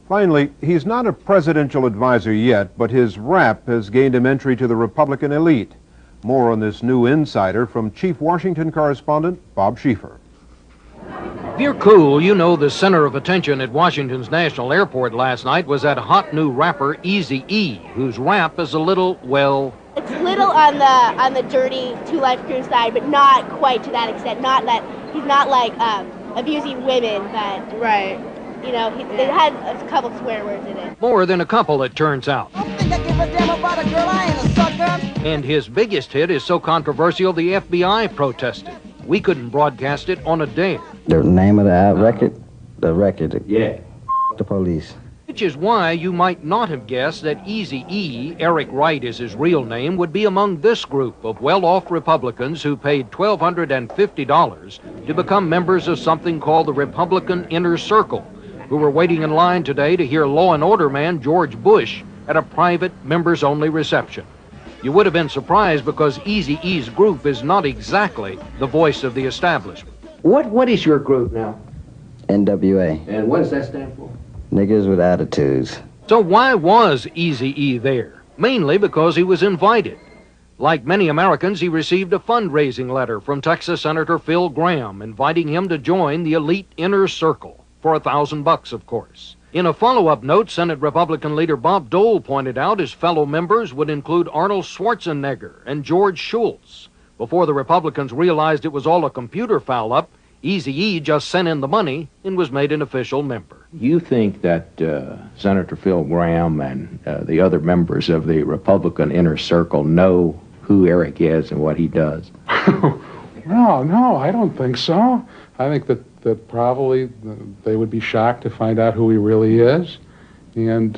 Finally, he's not a presidential advisor yet, but his rap has gained him entry to the Republican elite. More on this new insider from Chief Washington correspondent Bob Schieffer. If you're cool, you know the center of attention at Washington's National Airport last night was that hot new rapper Eazy-E, whose rap is a little, well... It's a little on the dirty Two Life Crew side, but not quite to that extent. Not that he's not like abusing women, but right. You know, it has a couple swear words in it. More than a couple, it turns out. Don't think I give a damn about a girl, I ain't a sucker. And his biggest hit is so controversial the FBI protested. We couldn't broadcast it on a dare. The name of the record? The record. Yeah. The police. Which is why you might not have guessed that Eazy-E, Eric Wright is his real name, would be among this group of well-off Republicans who paid $1,250 to become members of something called the Republican Inner Circle, who were waiting in line today to hear Law and Order man George Bush at a private members-only reception. You would have been surprised because Eazy-E's group is not exactly the voice of the establishment. What is your group now? NWA. And what does that stand for? Niggas with attitudes. So why was Eazy-E there? Mainly because he was invited. Like many Americans, he received a fundraising letter from Texas Senator Phil Gramm inviting him to join the elite Inner Circle. For $1,000, of course. In a follow-up note, Senate Republican leader Bob Dole pointed out his fellow members would include Arnold Schwarzenegger and George Shultz. Before the Republicans realized it was all a computer foul-up, Eazy-E just sent in the money and was made an official member. You think that Senator Phil Gramm and the other members of the Republican Inner Circle know who Eric is and what he does? No, I don't think so. I think that probably they would be shocked to find out who he really is. And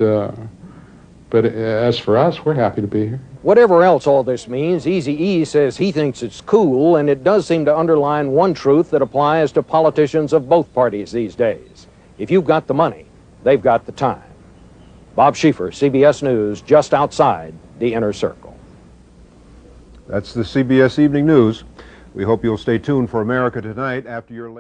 but as for us, we're happy to be here. Whatever else all this means, Eazy-E says he thinks it's cool, and it does seem to underline one truth that applies to politicians of both parties these days. If you've got the money, they've got the time. Bob Schieffer, CBS News, just outside the Inner Circle. That's the CBS Evening News. We hope you'll stay tuned for America Tonight after your late